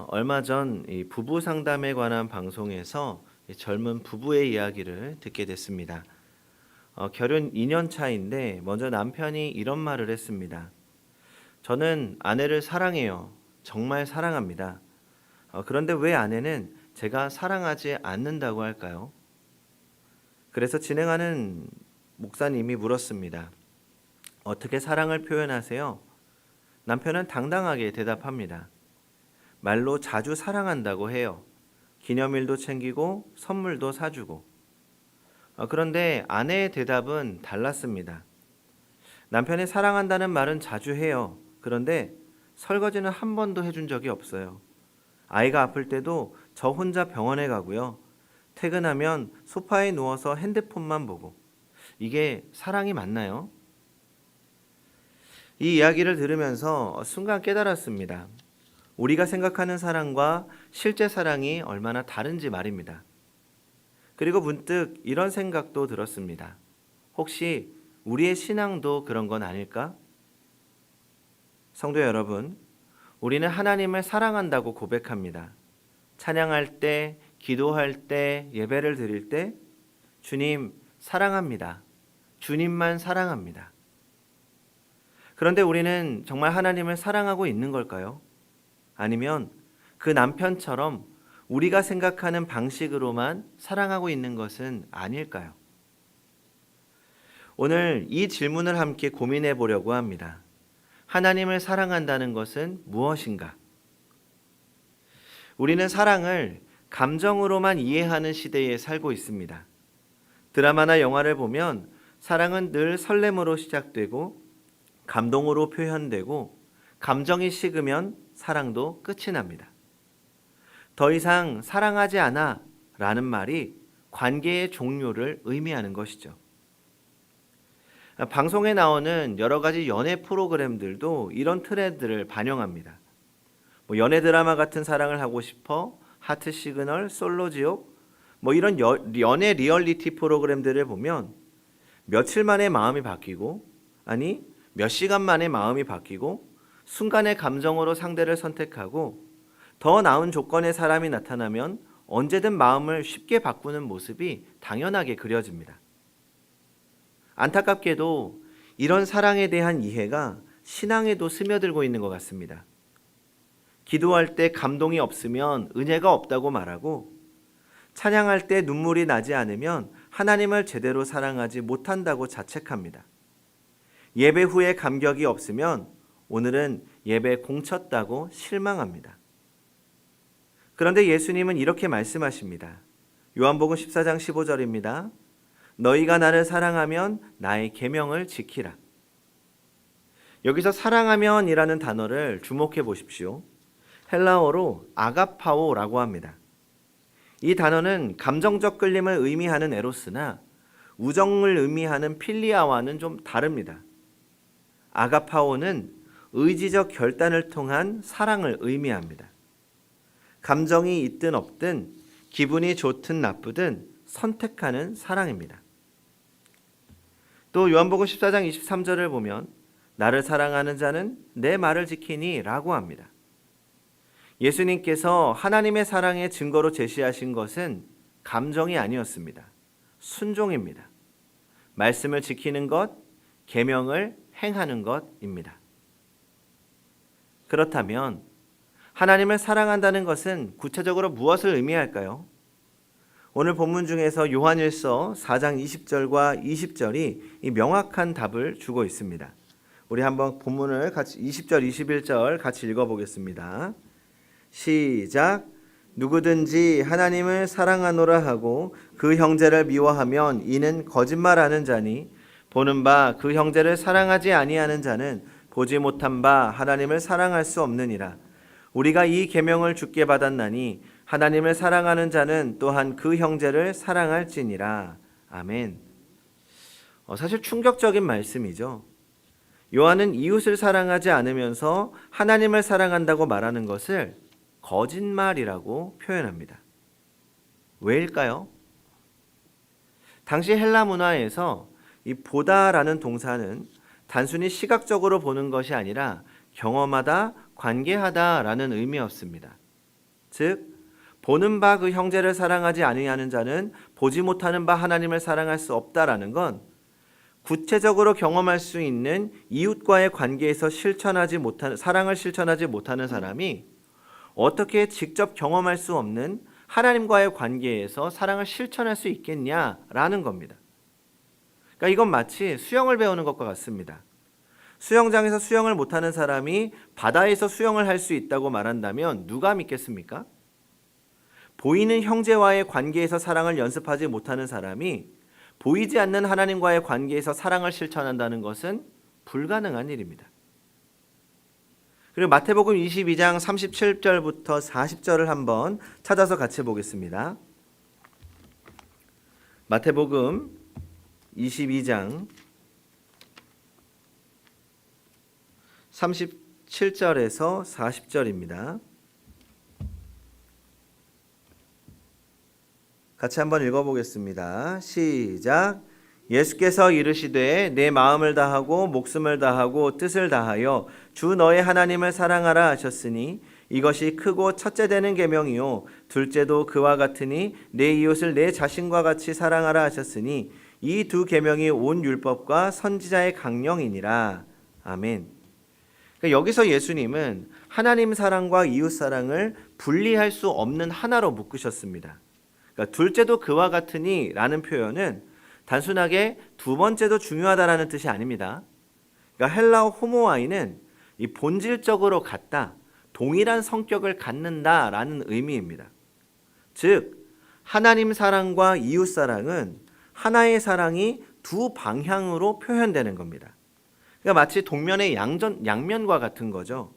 얼마 전 이 부부 상담에 관한 방송에서 이 젊은 부부의 이야기를 듣게 됐습니다. 결혼 2년 차인데 먼저 남편이 이런 말을 했습니다. 저는 아내를 사랑해요. 정말 사랑합니다. 그런데 왜 아내는 제가 사랑하지 않는다고 할까요? 그래서 진행하는 목사님이 물었습니다. 어떻게 사랑을 표현하세요? 남편은 당당하게 대답합니다. 말로 자주 사랑한다고 해요. 기념일도 챙기고 선물도 사주고. 그런데 아내의 대답은 달랐습니다. 남편이 사랑한다는 말은 자주 해요. 그런데 설거지는 한 번도 해준 적이 없어요. 아이가 아플 때도 저 혼자 병원에 가고요. 퇴근하면 소파에 누워서 핸드폰만 보고. 이게 사랑이 맞나요? 이 이야기를 들으면서 순간 깨달았습니다. 우리가 생각하는 사랑과 실제 사랑이 얼마나 다른지 말입니다. 그리고 문득 이런 생각도 들었습니다. 혹시 우리의 신앙도 그런 건 아닐까? 성도 여러분, 우리는 하나님을 사랑한다고 고백합니다. 찬양할 때, 기도할 때, 예배를 드릴 때, 주님 사랑합니다. 주님만 사랑합니다. 그런데 우리는 정말 하나님을 사랑하고 있는 걸까요? 아니면 그 남편처럼 우리가 생각하는 방식으로만 사랑하고 있는 것은 아닐까요? 오늘 이 질문을 함께 고민해 보려고 합니다. 하나님을 사랑한다는 것은 무엇인가? 우리는 사랑을 감정으로만 이해하는 시대에 살고 있습니다. 드라마나 영화를 보면 사랑은 늘 설렘으로 시작되고 감동으로 표현되고 감정이 식으면 사랑도 끝이 납니다. 더 이상 사랑하지 않아 라는 말이 관계의 종료를 의미하는 것이죠. 방송에 나오는 여러 가지 연애 프로그램들도 이런 트렌드를 반영합니다. 연애 드라마 같은 사랑을 하고 싶어, 하트 시그널, 솔로 지옥, 이런 연애 리얼리티 프로그램들을 보면 며칠 만에 마음이 바뀌고, 아니 몇 시간 만에 마음이 바뀌고 순간의 감정으로 상대를 선택하고 더 나은 조건의 사람이 나타나면 언제든 마음을 쉽게 바꾸는 모습이 당연하게 그려집니다. 안타깝게도 이런 사랑에 대한 이해가 신앙에도 스며들고 있는 것 같습니다. 기도할 때 감동이 없으면 은혜가 없다고 말하고 찬양할 때 눈물이 나지 않으면 하나님을 제대로 사랑하지 못한다고 자책합니다. 예배 후에 감격이 없으면 오늘은 예배 공쳤다고 실망합니다. 그런데 예수님은 이렇게 말씀하십니다. 요한복음 14장 15절입니다. 너희가 나를 사랑하면 나의 계명을 지키라. 여기서 사랑하면이라는 단어를 주목해 보십시오. 헬라어로 아가파오라고 합니다. 이 단어는 감정적 끌림을 의미하는 에로스나 우정을 의미하는 필리아와는 좀 다릅니다. 아가파오는 의지적 결단을 통한 사랑을 의미합니다. 감정이 있든 없든 기분이 좋든 나쁘든 선택하는 사랑입니다. 또 요한복음 14장 23절을 보면 나를 사랑하는 자는 내 말을 지키니 라고 합니다. 예수님께서 하나님의 사랑의 증거로 제시하신 것은 감정이 아니었습니다. 순종입니다. 말씀을 지키는 것, 계명을 행하는 것입니다. 그렇다면 하나님을 사랑한다는 것은 구체적으로 무엇을 의미할까요? 오늘 본문 중에서 요한일서 4장 20절과 20절이 이 명확한 답을 주고 있습니다. 우리 한번 본문을 같이 20절, 21절 같이 읽어보겠습니다. 시작. 누구든지 하나님을 사랑하노라 하고 그 형제를 미워하면 이는 거짓말하는 자니 보는 바 그 형제를 사랑하지 아니하는 자는 보지 못한 바 하나님을 사랑할 수 없느니라. 우리가 이 계명을 주께 받았나니 하나님을 사랑하는 자는 또한 그 형제를 사랑할지니라. 아멘. 사실 충격적인 말씀이죠. 요한은 이웃을 사랑하지 않으면서 하나님을 사랑한다고 말하는 것을 거짓말이라고 표현합니다. 왜일까요? 당시 헬라 문화에서 이 보다라는 동사는 단순히 시각적으로 보는 것이 아니라 경험하다, 관계하다라는 의미였습니다. 즉 보는 바 그 형제를 사랑하지 아니하는 자는 보지 못하는 바 하나님을 사랑할 수 없다라는 건 구체적으로 경험할 수 있는 이웃과의 관계에서 사랑을 실천하지 못하는 사람이 어떻게 직접 경험할 수 없는 하나님과의 관계에서 사랑을 실천할 수 있겠냐라는 겁니다. 그러니까 이건 마치 수영을 배우는 것과 같습니다. 수영장에서 수영을 못하는 사람이 바다에서 수영을 할 수 있다고 말한다면 누가 믿겠습니까? 보이는 형제와의 관계에서 사랑을 연습하지 못하는 사람이 보이지 않는 하나님과의 관계에서 사랑을 실천한다는 것은 불가능한 일입니다. 그리고 마태복음 22장 37절부터 40절을 한번 찾아서 같이 보겠습니다. 마태복음 22장 37절에서 40절입니다. 같이 한번 읽어보겠습니다. 시작. 예수께서 이르시되 내 마음을 다하고 목숨을 다하고 뜻을 다하여 주 너의 하나님을 사랑하라 하셨으니 이것이 크고 첫째 되는 계명이요 둘째도 그와 같으니 내 이웃을 내 자신과 같이 사랑하라 하셨으니 이 두 계명이 온 율법과 선지자의 강령이니라. 아멘. 그러니까 여기서 예수님은 하나님 사랑과 이웃 사랑을 분리할 수 없는 하나로 묶으셨습니다. 그러니까 둘째도 그와 같으니 라는 표현은 단순하게 두 번째도 중요하다라는 뜻이 아닙니다. 그러니까 헬라어 호모아이는 이 본질적으로 같다, 동일한 성격을 갖는다라는 의미입니다. 즉 하나님 사랑과 이웃 사랑은 하나의 사랑이 두 방향으로 표현되는 겁니다. 그러니까 마치 동면의 양면과 같은 거죠.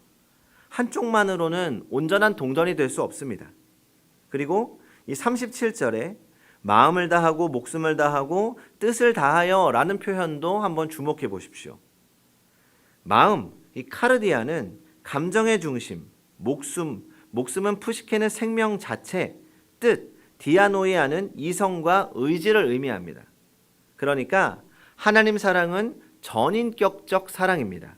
한쪽만으로는 온전한 동전이 될 수 없습니다. 그리고 이 37절에 마음을 다하고 목숨을 다하고 뜻을 다하여 라는 표현도 한번 주목해 보십시오. 마음, 이 카르디아는 감정의 중심, 목숨은 푸시케는 생명 자체, 뜻, 디아노이아는 이성과 의지를 의미합니다. 그러니까 하나님 사랑은 전인격적 사랑입니다.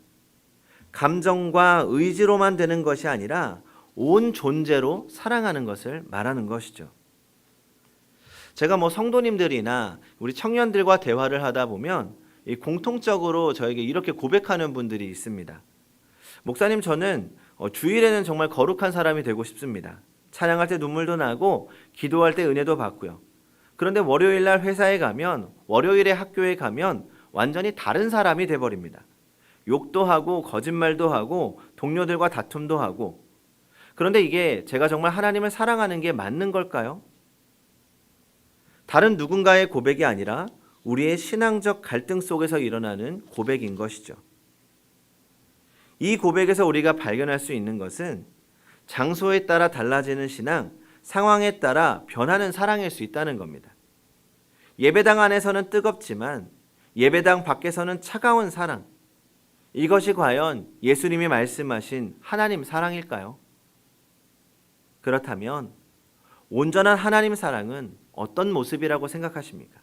감정과 의지로만 되는 것이 아니라 온 존재로 사랑하는 것을 말하는 것이죠. 제가 성도님들이나 우리 청년들과 대화를 하다 보면 공통적으로 저에게 이렇게 고백하는 분들이 있습니다. 목사님, 저는 주일에는 정말 거룩한 사람이 되고 싶습니다. 찬양할 때 눈물도 나고 기도할 때 은혜도 받고요. 그런데 월요일 날 회사에 가면, 월요일에 학교에 가면 완전히 다른 사람이 돼버립니다. 욕도 하고 거짓말도 하고 동료들과 다툼도 하고. 그런데 이게 제가 정말 하나님을 사랑하는 게 맞는 걸까요? 다른 누군가의 고백이 아니라 우리의 신앙적 갈등 속에서 일어나는 고백인 것이죠. 이 고백에서 우리가 발견할 수 있는 것은 장소에 따라 달라지는 신앙, 상황에 따라 변하는 사랑일 수 있다는 겁니다. 예배당 안에서는 뜨겁지만 예배당 밖에서는 차가운 사랑. 이것이 과연 예수님이 말씀하신 하나님 사랑일까요? 그렇다면 온전한 하나님 사랑은 어떤 모습이라고 생각하십니까?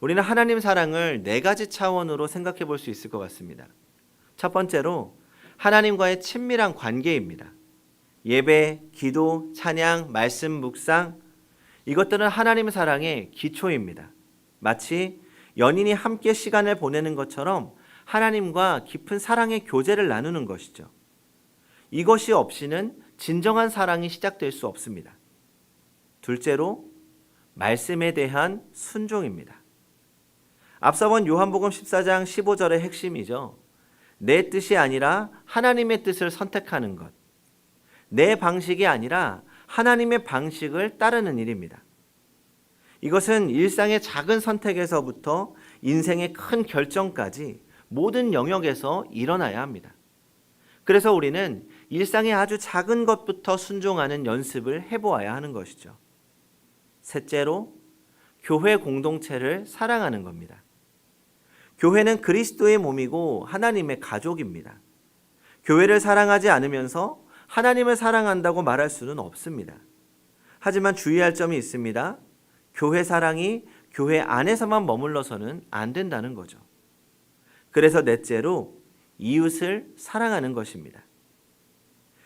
우리는 하나님 사랑을 네 가지 차원으로 생각해 볼 수 있을 것 같습니다. 첫 번째로 하나님과의 친밀한 관계입니다. 예배, 기도, 찬양, 말씀, 묵상, 이것들은 하나님 사랑의 기초입니다. 마치 연인이 함께 시간을 보내는 것처럼 하나님과 깊은 사랑의 교제를 나누는 것이죠. 이것이 없이는 진정한 사랑이 시작될 수 없습니다. 둘째로 말씀에 대한 순종입니다. 앞서 본 요한복음 14장 15절의 핵심이죠. 내 뜻이 아니라 하나님의 뜻을 선택하는 것. 내 방식이 아니라 하나님의 방식을 따르는 일입니다. 이것은 일상의 작은 선택에서부터 인생의 큰 결정까지 모든 영역에서 일어나야 합니다. 그래서 우리는 일상의 아주 작은 것부터 순종하는 연습을 해보아야 하는 것이죠. 셋째로 교회 공동체를 사랑하는 겁니다. 교회는 그리스도의 몸이고 하나님의 가족입니다. 교회를 사랑하지 않으면서 하나님을 사랑한다고 말할 수는 없습니다. 하지만 주의할 점이 있습니다. 교회 사랑이 교회 안에서만 머물러서는 안 된다는 거죠. 그래서 넷째로 이웃을 사랑하는 것입니다.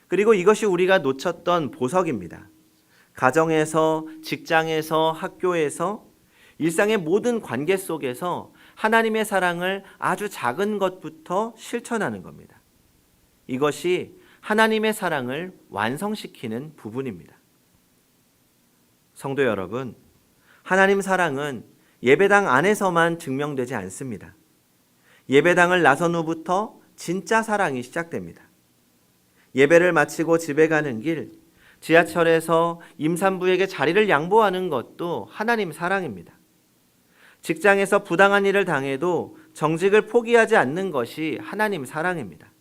그리고 이것이 우리가 놓쳤던 보석입니다. 가정에서, 직장에서, 학교에서, 일상의 모든 관계 속에서 하나님의 사랑을 아주 작은 것부터 실천하는 겁니다. 이것이 하나님의 사랑을 완성시키는 부분입니다. 성도 여러분, 하나님 사랑은 예배당 안에서만 증명되지 않습니다. 예배당을 나선 후부터 진짜 사랑이 시작됩니다. 예배를 마치고 집에 가는 길, 지하철에서 임산부에게 자리를 양보하는 것도 하나님 사랑입니다. 직장에서 부당한 일을 당해도 정직을 포기하지 않는 것이 하나님 사랑입니다.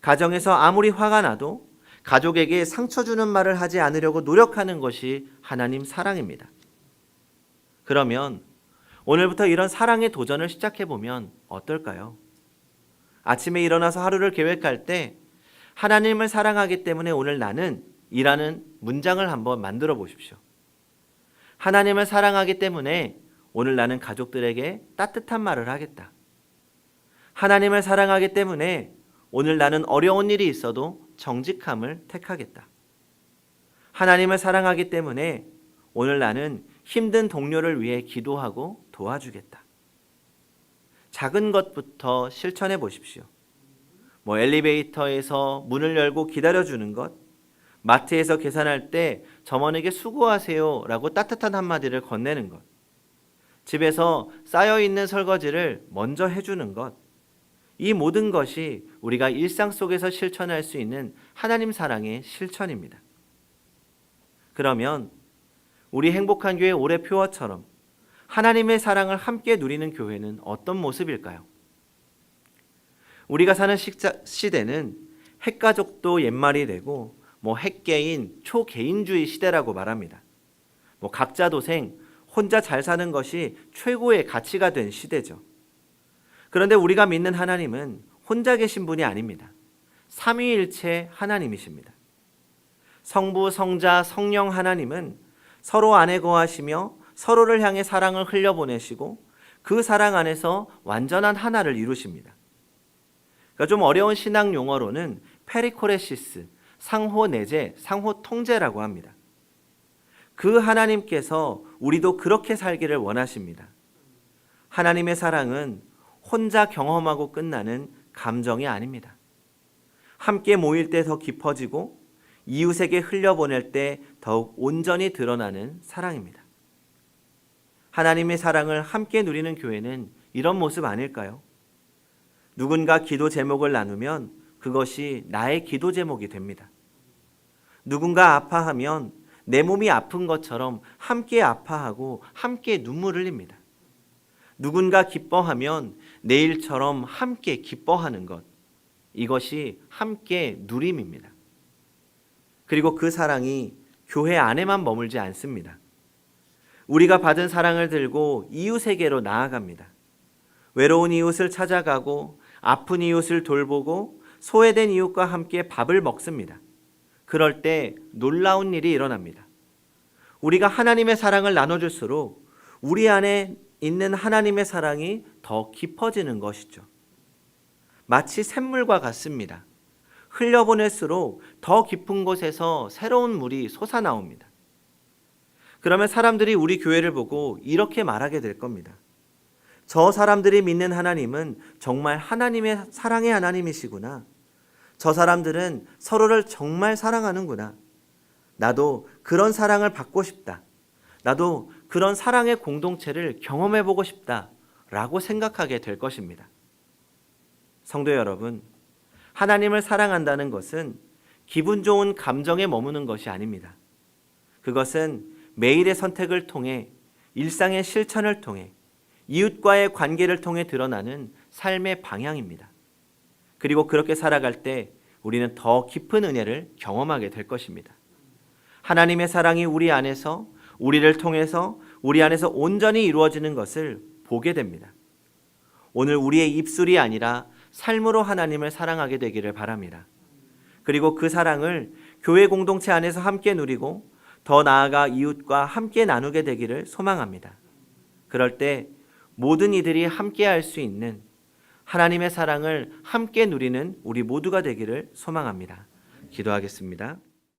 가정에서 아무리 화가 나도 가족에게 상처 주는 말을 하지 않으려고 노력하는 것이 하나님 사랑입니다. 그러면 오늘부터 이런 사랑의 도전을 시작해보면 어떨까요? 아침에 일어나서 하루를 계획할 때 하나님을 사랑하기 때문에 오늘 나는 이라는 문장을 한번 만들어 보십시오. 하나님을 사랑하기 때문에 오늘 나는 가족들에게 따뜻한 말을 하겠다. 하나님을 사랑하기 때문에 오늘 나는 어려운 일이 있어도 정직함을 택하겠다. 하나님을 사랑하기 때문에 오늘 나는 힘든 동료를 위해 기도하고 도와주겠다. 작은 것부터 실천해 보십시오. 엘리베이터에서 문을 열고 기다려주는 것, 마트에서 계산할 때 점원에게 수고하세요 라고 따뜻한 한마디를 건네는 것, 집에서 쌓여있는 설거지를 먼저 해주는 것, 이 모든 것이 우리가 일상 속에서 실천할 수 있는 하나님 사랑의 실천입니다. 그러면 우리 행복한 교회 올해 표어처럼 하나님의 사랑을 함께 누리는 교회는 어떤 모습일까요? 우리가 사는 시대는 핵가족도 옛말이 되고 핵개인, 초개인주의 시대라고 말합니다. 각자 도생, 혼자 잘 사는 것이 최고의 가치가 된 시대죠. 그런데 우리가 믿는 하나님은 혼자 계신 분이 아닙니다. 삼위일체 하나님이십니다. 성부, 성자, 성령 하나님은 서로 안에 거하시며 서로를 향해 사랑을 흘려보내시고 그 사랑 안에서 완전한 하나를 이루십니다. 그러니까 좀 어려운 신학 용어로는 페리코레시스, 상호 내재, 상호 통제라고 합니다. 그 하나님께서 우리도 그렇게 살기를 원하십니다. 하나님의 사랑은 혼자 경험하고 끝나는 감정이 아닙니다. 함께 모일 때 더 깊어지고 이웃에게 흘려보낼 때 더욱 온전히 드러나는 사랑입니다. 하나님의 사랑을 함께 누리는 교회는 이런 모습 아닐까요? 누군가 기도 제목을 나누면 그것이 나의 기도 제목이 됩니다. 누군가 아파하면 내 몸이 아픈 것처럼 함께 아파하고 함께 눈물 흘립니다. 누군가 기뻐하면 내 일처럼 함께 기뻐하는 것, 이것이 함께 누림입니다. 그리고 그 사랑이 교회 안에만 머물지 않습니다. 우리가 받은 사랑을 들고 이웃에게로 나아갑니다. 외로운 이웃을 찾아가고 아픈 이웃을 돌보고 소외된 이웃과 함께 밥을 먹습니다. 그럴 때 놀라운 일이 일어납니다. 우리가 하나님의 사랑을 나눠줄수록 우리 안에 있는 하나님의 사랑이 더 깊어지는 것이죠. 마치 샘물과 같습니다. 흘려보낼수록 더 깊은 곳에서 새로운 물이 솟아나옵니다. 그러면 사람들이 우리 교회를 보고 이렇게 말하게 될 겁니다. 저 사람들이 믿는 하나님은 정말 하나님의 사랑의 하나님이시구나. 저 사람들은 서로를 정말 사랑하는구나. 나도 그런 사랑을 받고 싶다. 나도 그런 사랑의 공동체를 경험해보고 싶다. 라고 생각하게 될 것입니다. 성도 여러분, 하나님을 사랑한다는 것은 기분 좋은 감정에 머무는 것이 아닙니다. 그것은 매일의 선택을 통해, 일상의 실천을 통해, 이웃과의 관계를 통해 드러나는 삶의 방향입니다. 그리고 그렇게 살아갈 때 우리는 더 깊은 은혜를 경험하게 될 것입니다. 하나님의 사랑이 우리 안에서, 우리를 통해서 우리 안에서 온전히 이루어지는 것을 보게 됩니다. 오늘 우리의 입술이 아니라 삶으로 하나님을 사랑하게 되기를 바랍니다. 그리고 그 사랑을 교회 공동체 안에서 함께 누리고 더 나아가 이웃과 함께 나누게 되기를 소망합니다. 그럴 때 모든 이들이 함께 할 수 있는 하나님의 사랑을 함께 누리는 우리 모두가 되기를 소망합니다. 기도하겠습니다.